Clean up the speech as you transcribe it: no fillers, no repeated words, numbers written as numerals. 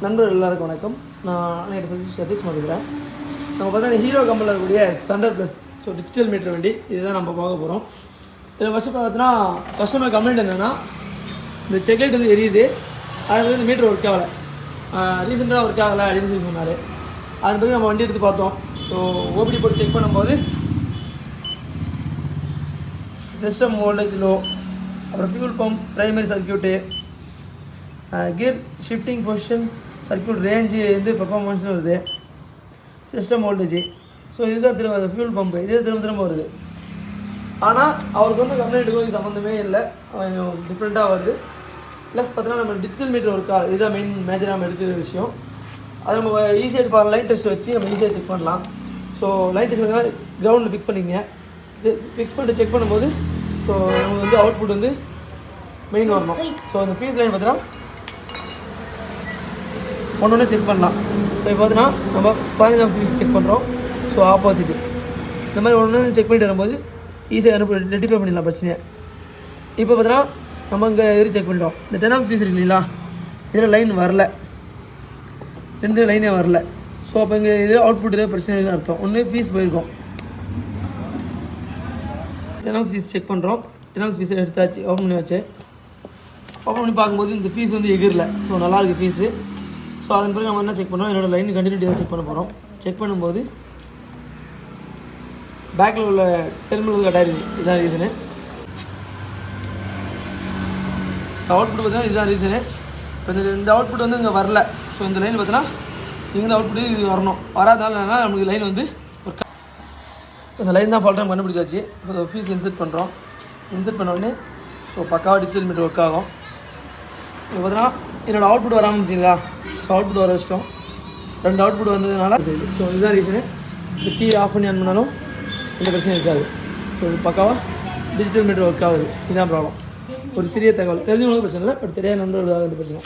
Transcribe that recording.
நண்பர்கள் எல்லாருக்கும் வணக்கம். நான் சதீஷ் மதுக்கிறேன். நம்ம பார்த்தீங்கன்னா ஹீரோ கம்பெனியில் இருக்கக்கூடிய ஸ்பெண்டர் ப்ளஸ் டிஜிட்டல் மீட்டர் வண்டி இதுதான் நம்ம பார்க்க போகிறோம். இதில் ஃபஸ்ட்டு பார்த்தீங்கன்னா கஸ்டமர் கம்ப்ளைண்ட் என்னென்னா, இந்த செக்லைட் வந்து எரியுது, அது வந்து இந்த மீட்டர் ஒர்க் ஆகலை, ரீசெண்டாக ஒர்க் ஆகலை அப்படின்னு சொல்லி சொன்னார். அது பிறகு நம்ம வண்டி எடுத்து பார்த்தோம். ஸோ ஓபிடி போட்டு செக் பண்ணும்போது சிஸ்டம் வோல்டேஜ் லோ, அப்புறம் fuel pump, primary circuit, gear shifting position, circuit range வந்து பெர்ஃபார்மன்ஸ்னு வருது, சிஸ்டம் வோல்டேஜ். ஸோ இதுதான் திரும்ப அந்த ஃபியூல் பம்பு இதே திரும்ப வருது. ஆனால் அவருக்கு வந்து கம்ப்ளைண்ட்டுக்கும் இது சம்மந்தமே இல்லை, கொஞ்சம் டிஃப்ரெண்ட்டாக வருது. ப்ளஸ் பார்த்தீங்கன்னா நம்ம டிஜிட்டல் மீட்டர் ஒர்க்கா, இதுதான் மேஜராக நம்ம எடுக்கிற விஷயம். அது நம்ம ஈஸியாக பார்க்கலாம், லைன் டெஸ்ட் வச்சு நம்ம ஈஸியாக செக் பண்ணலாம். ஸோ லைன் டெஸ்ட் வந்து கிரவுண்டில் ஃபிக்ஸ் பண்ணிக்கங்க. ஃபிக்ஸ் பண்ணிட்டு செக் பண்ணும்போது ஸோ நமக்கு வந்து அவுட்புட் வந்து மெயின் வரணும். ஸோ அந்த ஃபீஸ் லைன் பார்த்தீங்கன்னா ஒன்று செக் பண்ணலாம். ஸோ இப்போ பார்த்தீங்கன்னா நம்ம 15ஆம் ஃபீஸ் செக் பண்ணுறோம். ஸோ ஆப்போசிட்டு இந்த மாதிரி ஒன்று செக் பண்ணிட்டு வரும்போது ஈஸியாக ரெட்டிஃபை பண்ணிடலாம் பிரச்சனையை. இப்போ பார்த்தீங்கன்னா நம்ம இங்கே எரி செக் பண்ணிட்டோம். இந்த 10ஆம் ஃபீஸ் இருக்கு இல்லைங்களா, இதில் லைன் வரல, 2 லைனே வரல. ஸோ அப்போ இங்கே இது அவுட்புட் ஏதாவது பிரச்சனை இல்லைன்னு அர்த்தம். ஒன்று ஃபீஸ் போயிருக்கோம். 10ஆம் ஃபீஸ் செக் பண்ணுறோம். 10ஆம் ஃபீஸ் எடுத்தாச்சு, ஓப்பன் பண்ணி வச்சு ஓப்பன் பண்ணி பார்க்கும்போது இந்த ஃபீஸ் வந்து எகிரல. ஸோ நல்லாயிருக்கு ஃபீஸு. ஸோ அதன் பிறகு நம்ம என்ன செக் பண்ணுறோம், என்னோடய லைன் கண்டினியூட்டியாக செக் பண்ண போகிறோம். செக் பண்ணும்போது பேக்கில் உள்ள டெர்மினல் கட்டாயிருது, இதுதான் ரீசனு. ஸோ அவுட்புட் பார்த்தீங்கன்னா இதுதான் ரீசனு. இப்போ இந்த அவுட்புட் வந்து இங்கே வரல. ஸோ இந்த லைன் பார்த்தீங்கன்னா இங்கே அவுட்புட் இது வரணும். வராதனால என்னன்னா நமக்கு லைன் வந்து ஒர்க். இந்த லைன் தான் ஃபால்ட் டைம் கண்டுபிடிச்சாச்சு. ஸோ ஃபீஸ் இன்செர்ட் பண்ணுறோம். இன்செர்ட் பண்ண உடனே ஸோ பக்காவாக டிஜிட்டல் மீட்டர் ஒர்க் ஆகும். இப்போ பார்த்தீங்கன்னா என்னோடய அவுட்புட் வராமல் இருந்துச்சுங்களா, ஸோ அவுட்புட் வர வச்சிட்டோம். 2 அவுட்புட் வந்ததுனால ஸோ இதுதான் ரீசனு. இந்த டிவி ஆஃப் பண்ணி ஆன் பண்ணாலும் எந்த பிரச்சனையும் இருக்காது. ஸோ இது பக்காவாக டிஜிட்டல் மீட்டர் ஒர்க் ஆகுது. இதுதான் ப்ராப்ளம். ஒரு சிறிய தகவல் தெரிஞ்சவங்களுக்கு பிரச்சனை இல்லை, பட் தெரியாத நண்பர்களுக்காக இந்த பிரச்சனை.